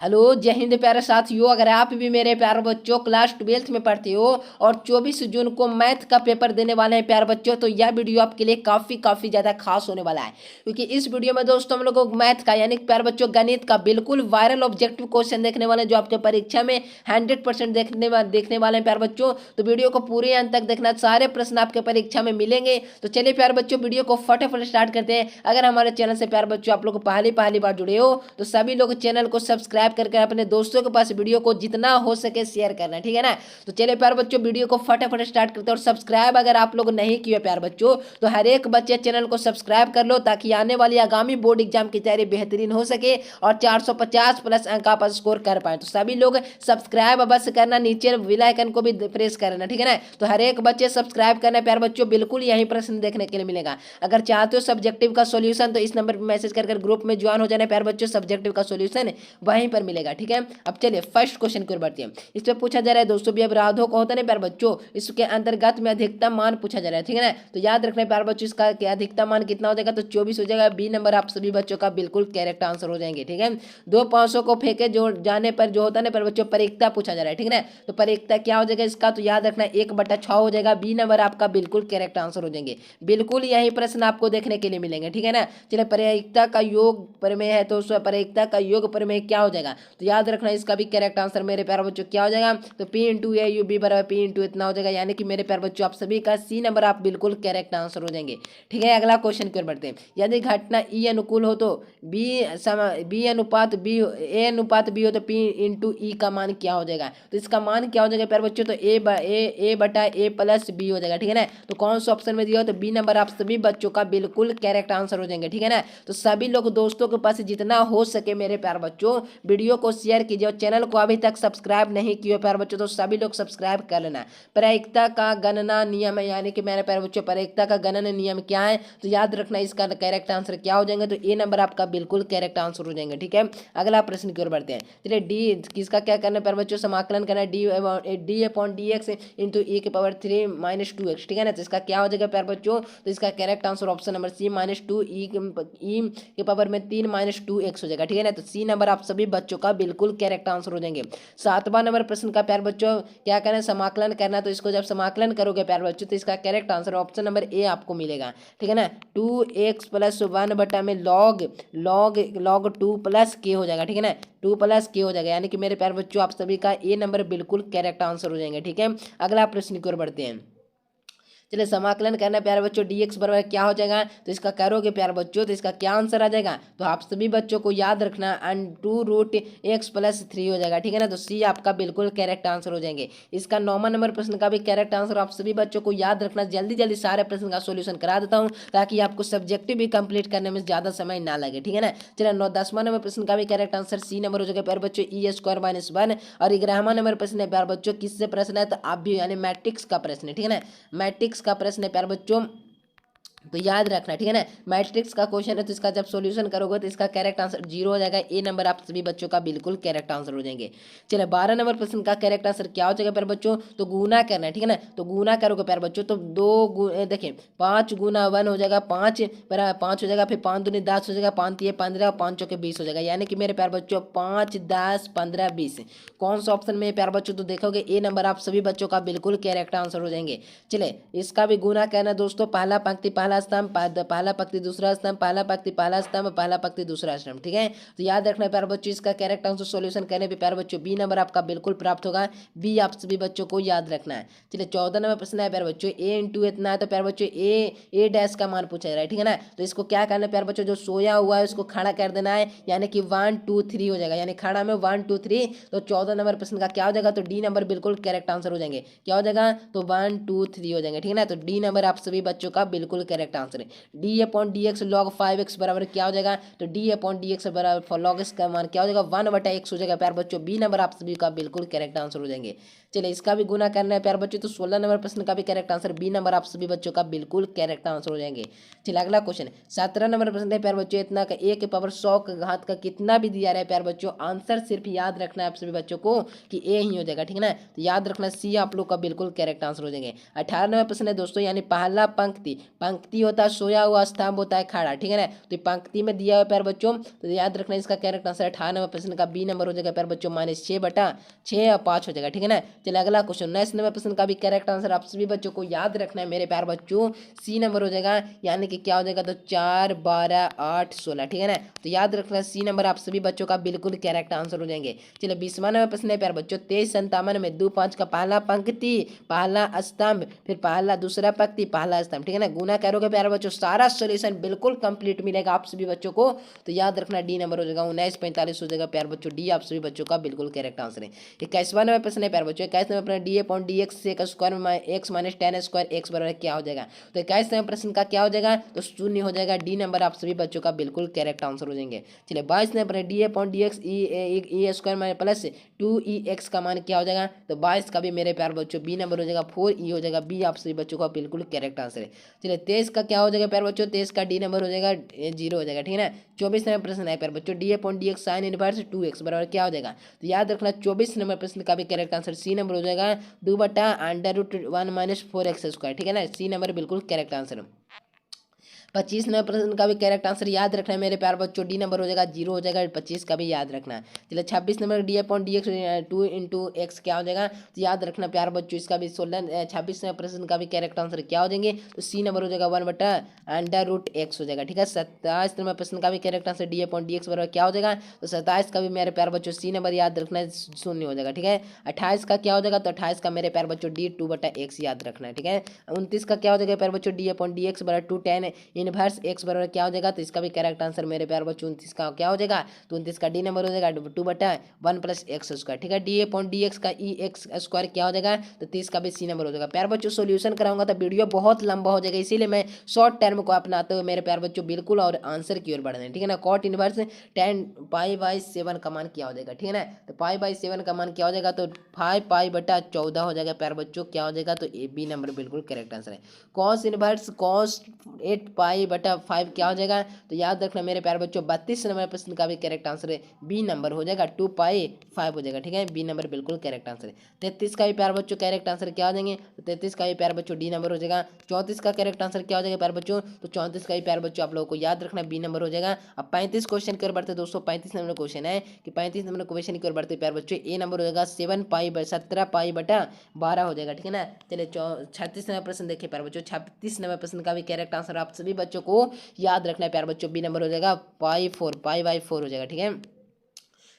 Hello, जय हिंद प्यारे साथियों। अगर आप भी मेरे प्यारे बच्चों क्लास 12th में पढ़ते हो और 24 जून को मैथ का पेपर देने वाले हैं प्यारे बच्चों, तो यह वीडियो आपके लिए काफ़ी ज़्यादा खास होने वाला है। क्योंकि इस वीडियो में दोस्तों हम लोग को मैथ का यानी प्यारे बच्चों गणित का बिल्कुल वायरल ऑब्जेक्टिव क्वेश्चन देखने वाले हैं, जो आपके परीक्षा में 100% देखने वाले हैं प्यारे बच्चों। तो वीडियो को पूरे अंत तक देखना, सारे प्रश्न आपके परीक्षा में मिलेंगे। तो चलिए प्यारे बच्चों, वीडियो को फटाफट स्टार्ट करते हैं। अगर हमारे चैनल से प्यारे बच्चों आप लोग पहली बार जुड़े हो तो सभी लोग चैनल को सब्सक्राइब करके अपने दोस्तों के पास वीडियो को जितना हो सके शेयर करना, ठीक है ना। तो चलिए प्यार बच्चों, वीडियो को फटाफट स्टार्ट करते हैं। और सब्सक्राइब अगर आप लोग नहीं किए प्यार बच्चों, तो हर एक बच्चे चैनल को सब्सक्राइब कर लो, ताकि आने वाली आगामी बोर्ड एग्जाम की तैयारी बेहतरीन हो सके और 450 प्लस अंक आप स्कोर कर पाए। तो सभी लोग सब्सक्राइब अवश्य करना, नीचे बेल आइकन को भी प्रेस करना, ठीक है ना। तो हर एक बच्चे सब्सक्राइब करना प्यार बच्चों, बिल्कुल यही प्रश्न देखने के लिए मिलेगा। अगर चाहते हो सब्जेक्टिव का सॉल्यूशन, तो इस नंबर पर मैसेज कर ग्रुप में ज्वाइन हो जाना प्यार बच्चों। सब्जेक्टिव का सॉल्यूशन वहीं पर मिलेगा, ठीक है। अब चलिए फर्स्ट क्वेश्चन की ओर बढ़ते हैं। इस पे पूछा जा रहा है दोस्तों, भी अपराधों को होता नहीं प्यार बच्चों, इसके अंतर्गत में अधिकतम मान पूछा जा रहा है, ठीक है ना। तो याद रखना प्यार बच्चों, इसका अधिकतम मान कितना हो जाएगा, तो 24 हो जाएगा। बी नंबर आप सभी बच्चों का बिल्कुल करेक्ट आंसर हो जाएंगे, ठीक है। दो 500 को फेंके जो जाने पर जो होता है ना प्यार बच्चों, परिकता पूछा जा रहा है, ठीक है ना। तो परिकता क्या हो जाएगा इसका, तो याद रखना 1/6 हो जाएगा। बी नंबर आपका बिल्कुल करेक्ट आंसर हो जाएंगे। बिल्कुल यही प्रश्न आपको देखने के लिए मिलेंगे, ठीक है ना। चलिए, परिकता का योग प्रमेय है, तो परिकता का योग प्रमेय क्या हो जाएगा, तो याद रखना इसका भी करेक्ट आंसर मेरे प्यारे बच्चों क्या हो जाएगा, तो P into A U B बराबर P इंटू इतना हो जाएगा। यानी कि मेरे प्यारे बच्चों आप सभी का सी नंबर आप बिल्कुल करेक्ट आंसर हो जाएंगे, ठीक है। अगला क्वेश्चन की ओर बढ़ते हैं। यदि घटना ई अनुकूल हो तो बी अनुपात बी ए अनुपात बी हो तो P इंटू ई का मान क्या हो जाएगा, तो इसका मान क्या हो जाएगा प्यारे बच्चों, तो ए बटा ए प्लस बी हो जाएगा, ठीक है ना। तो कौन सा ऑप्शन में दिया हो, तो बी नंबर आप सभी बच्चों का बिल्कुल करेक्ट आंसर हो जाएंगे, ठीक है ना। तो सभी लोग दोस्तों के पास जितना हो सके मेरे प्यारे बच्चों वीडियो को शेयर कीजिए, और चैनल को अभी तक सब्सक्राइब नहीं किए प्यारे बच्चों, तो सभी लोग सब्सक्राइब कर लेना। प्रायिकता का गणना नियम है, यानी कि मेरे प्यारे बच्चों प्रायिकता का गणना नियम क्या है, तो याद रखना इसका करेक्ट आंसर क्या हो जाएंगे, तो ए नंबर आपका बिल्कुल करेक्ट आंसर हो जाएंगे, ठीक है। अगला प्रश्न की ओर बढ़ते हैं। चलिए, डी किसका क्या करना है प्यारे बच्चों, समाकलन करना है D upon D X into A के पावर 3 माइनस 2x, ठीक है ना। तो इसका क्या हो जाएगा प्यारे बच्चों, तो इसका correct answer option number C -2 e के पावर में 3 -2x हो जाएगा, ठीक है ना। तो सी नंबर आप सभी बच्चों का बिल्कुल करेक्ट आंसर हो जाएंगे। 7वां नंबर प्रश्न का प्यार बच्चों क्या करना है, समाकलन करना है। तो इसको जब समाकलन करोगे प्यार बच्चों, तो इसका correct answer option number A आपको मिलेगा, ठीक है ना। 2x प्लस 1 बटा में लॉग लॉग लॉग 2 प्लस के हो जाएगा, ठीक है ना। 2 प्लस के हो जाएगा, यानी कि मेरे प्यार बच्चों आप सभी का ए नंबर बिल्कुल करेक्ट आंसर हो जाएंगे, ठीक है। अगला प्रश्न की ओर बढ़ते हैं। चलिए, समाकलन करना है प्यारे बच्चों, dx बराबर क्या हो जाएगा, तो इसका करोगे प्यारे बच्चों, तो इसका क्या आंसर आ जाएगा, तो आप सभी बच्चों को याद रखना √x प्लस 3 हो जाएगा, ठीक है ना। तो सी आपका बिल्कुल करेक्ट आंसर हो जाएंगे। इसका 9वां नंबर प्रश्न का भी करेक्ट आंसर आप सभी बच्चों को याद रखना। जल्दी जल्दी सारे प्रश्न का सोल्यूशन करा देता हूँ, ताकि आपको सब्जेक्टिव भी कंप्लीट करने में ज़्यादा समय ना लगे, ठीक है ना। चलिए, 10वां नंबर प्रश्न का भी करेक्ट आंसर सी नंबर हो जाएगा प्यारे बच्चों, e² -1। और 11वां नंबर प्रश्न है प्यारे बच्चों, किससे प्रश्न है, तो आप भी यानी मैट्रिक्स का प्रश्न है, ठीक है ना। मैट्रिक्स का प्रश्न है प्यारे बच्चों, तो याद रखना, ठीक है ना। मैट्रिक्स का क्वेश्चन है, तो इसका जब सॉल्यूशन करोगे तो इसका करेक्ट आंसर 0 हो जाएगा। ए नंबर आप सभी बच्चों का बिल्कुल करेक्ट आंसर हो जाएंगे। चलिए, 12 नंबर प्रश्न का करेक्ट आंसर क्या हो जाएगा प्यारे बच्चों, तो गुना करना है, ठीक है ना। तो गुना करोगे प्यारे बच्चों, तो देखिए 5 गुना 1 हो जाएगा 5 5 हो जाएगा, फिर 5 दूनी 10 हो जाएगा, 5 3 15 और 5 चौके 20 हो जाएगा। यानी कि मेरे प्यारे बच्चों 5 10 15 20 कौन सा ऑप्शन में प्यारे बच्चों, तो देखोगे ए नंबर आप सभी बच्चों का बिल्कुल करेक्ट आंसर हो जाएंगे। चलिए, इसका भी गुना करना दोस्तों, पहला पंक्ति पहला स्तंभ, पहला पंक्ति दूसरा स्तंभ, पहला पंक्ति पहला स्तंभ, पहला पंक्ति दूसरा स्तंभ, ठीक है। तो याद रखना प्यारे बच्चों, इसका करेक्ट आंसर सॉल्यूशन करने पे प्यारे बच्चों बी नंबर आपका बिल्कुल प्राप्त होगा। बी आप सभी बच्चों को याद रखना है। चलिए, 14 नंबर प्रश्न है प्यारे बच्चों, ए इंटू इतना है, तो प्यारे बच्चों ए डैश का मान पूछा जा रहा है, ठीक है ना। तो इसको क्या करना है प्यारे बच्चों, जो सोया हुआ है उसको खड़ा कर देना है, यानी कि 1 2 3 हो जाएगा, यानी खड़ा में 1 2 3। तो 14 नंबर प्रश्न का क्या हो जाएगा, तो डी नंबर बिल्कुल करेक्ट आंसर हो जाएंगे। क्या हो जाएगा, तो 1 2 3 हो जाएंगे, ठीक है ना। तो डी नंबर आप सभी बच्चों का बिल्कुल करेक्ट आंसर है। D upon D x log 5x बराबर क्या हो जाएगा, तो डी अपॉन डी एक्स बराबर लॉग एक्स का मान क्या हो जाएगा, 1/x हो जाएगा प्यार बच्चों। बी नंबर आप सभी का बिल्कुल करेक्ट आंसर हो जाएंगे। चलिए, इसका भी गुना करना है प्यार बच्चों, तो 16 नंबर प्रश्न का भी करेक्ट आंसर बी नंबर आप सभी बच्चों का बिल्कुल करेक्ट आंसर हो जाएंगे। चलिए, अगला क्वेश्चन 17 नंबर प्रश्न है प्यार बच्चों, इतना का ए के पावर 100 का घात का कितना भी दिया रहा है प्यार बच्चों, आंसर सिर्फ याद रखना है आप सभी बच्चों को कि ए ही हो जाएगा, ठीक है ना। तो याद रखना सी आप लोग का बिल्कुल करेक्ट आंसर हो जाएंगे। 18 नंबर प्रश्न है दोस्तों, यानी पहला पंक्ति पंक्ति होता है सोया हुआ, स्तंभ होता है खड़ा, ठीक है ना। तो पंक्ति में दिया हुआ प्यार बच्चों, तो याद रखना इसका करेक्ट आंसर 98% का बी नंबर हो जाएगा प्यार बच्चों, -6/6 और 5 हो जाएगा, ठीक है ना। चलिए अगला क्वेश्चन 99% का भी करेक्ट आंसर आप सभी बच्चों को याद रखना है मेरे प्यार बच्चों, सी नंबर हो जाएगा, यानी कि क्या हो जाएगा, तो 4, 12, 8, 16, ठीक है ना। तो याद रखना सी नंबर आप सभी बच्चों का बिल्कुल करेक्ट आंसर हो जाएंगे। चलिए 20वां प्रश्न है प्यार बच्चों, 2357 में 2 5 का पहला पंक्ति, पहला स्तंभ, फिर पहला दूसरा पंक्ति, पहला स्तंभ, ठीक है ना। गुना करोगे प्यार बच्चों, सारा सोल्यूशन बिल्कुल कंप्लीट मिलेगा आप सभी बच्चों को। तो याद रखना डी नंबर हो जाएगा 1945 हो जाएगा प्यार बच्चों, डी आप सभी बच्चों का बिल्कुल करेक्ट आंसर है। 21वां प्रश्न है प्यार बच्चों, 21वां प्रश्न d upon D x sec square में एक्स माइनस 10 स्क्वायर एक्स बराबर क्या हो जाएगा। तो 21वें प्रश्न का क्या हो जाएगा, तो शून्य हो जाएगा, डी नंबर आप सभी बच्चों का बिल्कुल करेक्ट आंसर हो जाएंगे। चलिए 22वें प्रश्न d upon D x E square में प्लस 2e(x) का मान क्या हो जाएगा, तो 22 का भी मेरे प्यार बच्चों बी नंबर हो जाएगा, 4e हो जाएगा, बी आप सभी बच्चों का बिल्कुल करेक्ट आंसर है। चलिए 23 का क्या हो जाएगा प्यार बच्चों, 23 का डी नंबर हो जाएगा 0 हो जाएगा, ठीक है ना। 24वें प्रश्न है प्यार बच्चों, D upon D x sine inverse 2x बराबर क्या हो जाएगा। तो याद रखना 24 नंबर प्रश्न का भी करेक्ट आंसर सी नंबर हो जाएगा, 2/√1 - 4x², ठीक है ना। सी नंबर बिल्कुल करेक्ट आंसर। 25वें प्रश्न का भी करेक्ट आंसर याद रखना है मेरे प्यार बच्चों, डी नंबर हो जाएगा 0 हो जाएगा, 25 का भी याद रखना है। चलिए 26 number D upon D x 2 × x क्या हो जाएगा, तो याद रखना प्यार बच्चों इसका भी 26वें प्रश्न का भी करेक्ट आंसर क्या हो जाएंगे, तो सी नंबर हो जाएगा 1/√x हो जाएगा, ठीक है। 27 नंबर प्रश्न का भी correct answer D upon D x बराबर क्या हो जाएगा, तो 27 का भी मेरे प्यार बच्चों सी नंबर याद रखना है, 0 हो जाएगा, ठीक है। 28 का क्या हो जाएगा, तो 28 का मेरे प्यार बच्चों डी 2/x याद रखना है, ठीक है। 29 का क्या हो जाएगा प्यार बच्चों, डी अपॉन डी एक्स बराबर 2 tan इनवर्स x बराबर क्या हो जाएगा, तो इसका भी करेक्ट आंसर मेरे प्यार बच्चों 29 का क्या हो जाएगा, तो 29 का डी नंबर हो जाएगा 2/1 + x², ठीक है। डी अपॉन डी एक्स का e(x² क्या हो जाएगा, तो 30 का भी सी नंबर हो जाएगा। प्यार बच्चों सोल्यूशन कराऊंगा तो वीडियो बहुत लंबा हो जाएगा, इसीलिए मैं शॉर्ट टर्म को अपनाते हुए मेरे प्यार बच्चों बिल्कुल और आंसर की ओर बढ़ रहे हैं, ठीक है ना। कॉट इनवर्स 10π/7 का मान क्या हो जाएगा, ठीक है ना। तो π/7 का मान क्या हो जाएगा, तो 5π/14 हो जाएगा प्यार बच्चों, क्या हो जाएगा, तो ए बी नंबर बिल्कुल करेक्ट आंसर है। कॉस इनवर्स cos 8π/5 क्या हो जाएगा, तो याद रखना मेरे प्यार बच्चों 32 नंबर प्रश्न का भी करेक्ट आंसर है, बी नंबर हो जाएगा 2π/5 हो जाएगा, ठीक है। बी नंबर बिल्कुल करेक्ट आंसर है। 33 का भी प्यार बच्चों करेक्ट आंसर क्या हो जाएंगे, तो 33 का भी प्यार बच्चों डी नंबर हो जाएगा। 34 का करेक्ट आंसर क्या हो जाएगा प्यार बच्चों, तो 34 का भी प्यार बच्चों आप लोगों को याद रखना बी नंबर हो जाएगा। अब 35 क्वेश्चन की ओर बढ़ते दोस्तों, 35 नंबर क्वेश्चन है कि 35 नंबर क्वेश्चन की ओर बढ़ते प्यार बच्चों, ए नंबर हो जाएगा 17π/12 हो जाएगा, ठीक है ना। चलिए 36 नंबर प्रश्न देखिए प्यार बच्चों, 36 नंबर प्रश्न का भी करेक्ट आंसर आप सभी बच्चों को याद रखना है प्यार बच्चों, बी नंबर हो जाएगा π/4 हो जाएगा, ठीक है।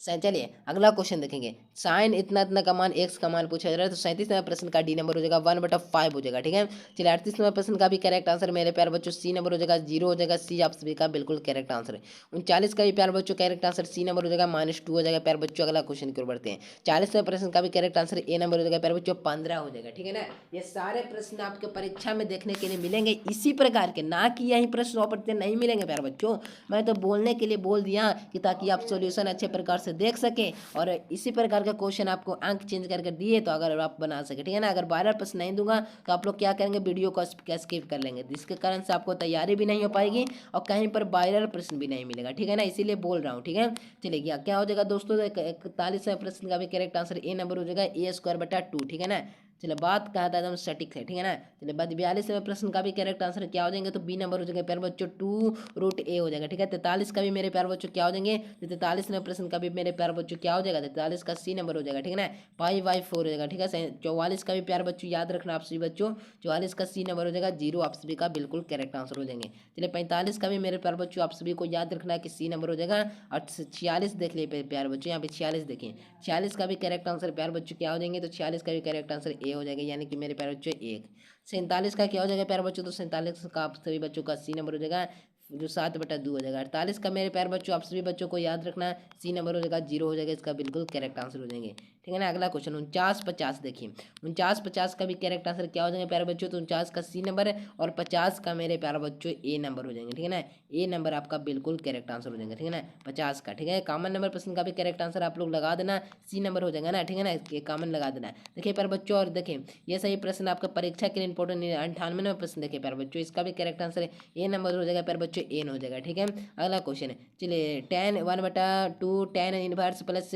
चलिए अगला क्वेश्चन देखेंगे, साइन इतना इतना का मान x का मान पूछा जा रहा है, तो 37 नंबर प्रश्न का डी नंबर हो जाएगा 1/5 हो जाएगा, ठीक है। चलिए 38 नंबर प्रश्न का भी करेक्ट आंसर मेरे प्यार बच्चों सी नंबर हो जाएगा 0 हो जाएगा, सी आप सभी का बिल्कुल करेक्ट आंसर है। 39 का भी प्यार बच्चों करेक्ट आंसर सी नंबर हो जाएगा -2 हो जाएगा प्यार बच्चों। अगला क्वेश्चन की ओर बढ़ते हैं, 40 नंबर प्रश्न का भी करेक्ट आंसर ए नंबर हो जाएगा प्यार बच्चों 15 हो जाएगा, ठीक है ना। ये सारे प्रश्न आपके परीक्षा में देखने के लिए मिलेंगे इसी प्रकार के, ना कि यही प्रश्न ऑप्शन नहीं मिलेंगे प्यार बच्चों, मैं तो बोलने के लिए बोल दिया कि ताकि आप सोल्यूशन अच्छे प्रकार से देख सके और इसी प्रकार का क्वेश्चन आपको अंक चेंज करके दिए तो अगर आप बना सके, ठीक है ना। अगर 12 प्रश्न नहीं दूंगा तो आप लोग क्या करेंगे, वीडियो को स्किप कर लेंगे, जिसके कारण से आपको तैयारी भी नहीं हो पाएगी और कहीं पर 12 प्रश्न भी नहीं मिलेगा, ठीक है ना, इसीलिए बोल रहा हूँ, ठीक है। चलिए क्या हो जाएगा दोस्तों, 41वें प्रश्न का भी करेक्ट आंसर ए नंबर हो जाएगा a²/2, ठीक है ना। चलिए बात कहा था एकदम सटीक है, ठीक है ना। चलिए बाद 42वें प्रश्न का भी करेक्ट आंसर क्या हो जाएंगे, तो बी नंबर हो जाएगा प्यार बच्चों 2√a हो जाएगा, ठीक है। 43 का भी मेरे प्यार बच्चों क्या हो जाएंगे, तो 43वें प्रश्न का भी मेरे प्यार बच्चों क्या हो जाएगा, 43 का सी नंबर हो जाएगा, ठीक है ना, π/4 हो जाएगा, ठीक है। 44 का भी प्यार बच्चों याद रखना आप सभी बच्चों, 44 का सी नंबर हो जाएगा 0 आप सभी का बिल्कुल करेक्ट आंसर हो जाएंगे। चलिए 45 का भी मेरे प्यार बच्चों आप सभी को याद रखना है कि सी नंबर हो जाएगा। और 46 देख लिए प्यार बच्चों, यहाँ पे 46 देखिए, 46 का भी करेक्ट आंसर प्यार बच्चों क्या हो जाएंगे, तो 46 का भी करेक्ट आंसर ए हो जाएगा, यानी कि मेरे प्यार बच्चों 1। 47 का क्या हो जाएगा प्यार बच्चों, तो 47 का आप सभी बच्चों का सी नंबर हो जाएगा जो 7/2 हो जाएगा। 48 का मेरे प्यार बच्चों आप सभी बच्चों को याद रखना सी नंबर हो जाएगा 0 हो जाएगा, इसका बिल्कुल करेक्ट आंसर हो जाएंगे, ठीक है ना। अगला क्वेश्चन 49-50 देखिए, 49-50 का भी करेक्ट आंसर क्या हो जाएंगे प्यारे बच्चों, तो 49 का सी नंबर है और 50 का मेरे प्यारे बच्चों ए नंबर हो जाएंगे, ठीक है ना। ए नंबर आपका बिल्कुल करेक्ट आंसर हो जाएंगे, ठीक है ना, 50 का, ठीक है। कॉमन नंबर प्रश्न का भी करेक्ट आंसर आप लोग लगा देना, सी नंबर हो जाएगा ना, ठीक है ना, ये कॉमन लगा देना। देखिए प्यारे बच्चों और देखिए ये सही प्रश्न आपका परीक्षा के लिए इंपॉर्टेंट 98 नंबर प्रश्न देखिए प्यारे बच्चों, इसका भी करेक्ट आंसर ए नंबर हो जाएगा प्यारे बच्चों बच्चों एन हो जाएगा। ठीक है, अगला क्वेश्चन है, चलिए tan 1/2 tan inverse plus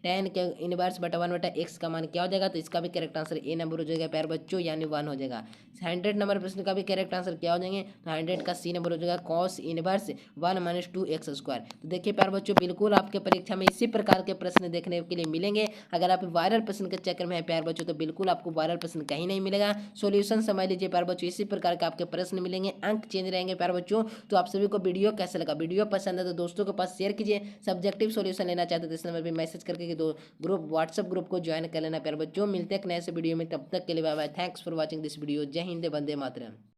tan के इनवर्स बटा 1/x का मान क्या हो जाएगा, तो इसका भी करेक्ट आंसर ए नंबर हो जाएगा प्यारे बच्चों, यानी 1 हो जाएगा। 100 नंबर प्रश्न का भी करेक्ट आंसर क्या हो जाएंगे, तो 100 का सी नंबर हो जाएगा cos इनवर्स 1 - 2x²। तो देखिए प्यारे बच्चों, बिल्कुल आपके परीक्षा में इसी प्रकार के प्रश्न देखने के लिए मिलेंगे। अगर आप वायरल प्रश्न के चक्कर में है प्यारे बच्चों, तो बिल्कुल आपको वायरल प्रश्न कहीं नहीं मिलेगा। सॉल्यूशन समझ लीजिए प्यारे बच्चों, इसी प्रकार के आपके प्रश्न मिलेंगे, अंक चेंज रहेंगे प्यारे बच्चों। तो आप सभी को वीडियो कैसा लगा, वीडियो पसंद है तो दोस्तों के पास शेयर कीजिए। सब्जेक्टिव सॉल्यूशन लेना चाहते हैं तो इस नंबर पर मैसेज करके दो ग्रुप व्हाट्सएप ग्रुप को ज्वाइन कर लेना प्यारे बच्चों। मिलते हैं एक नए से वीडियो में, तब तक के लिए bye bye. Thanks for watching this video. जय हिंद, वंदे मातरम।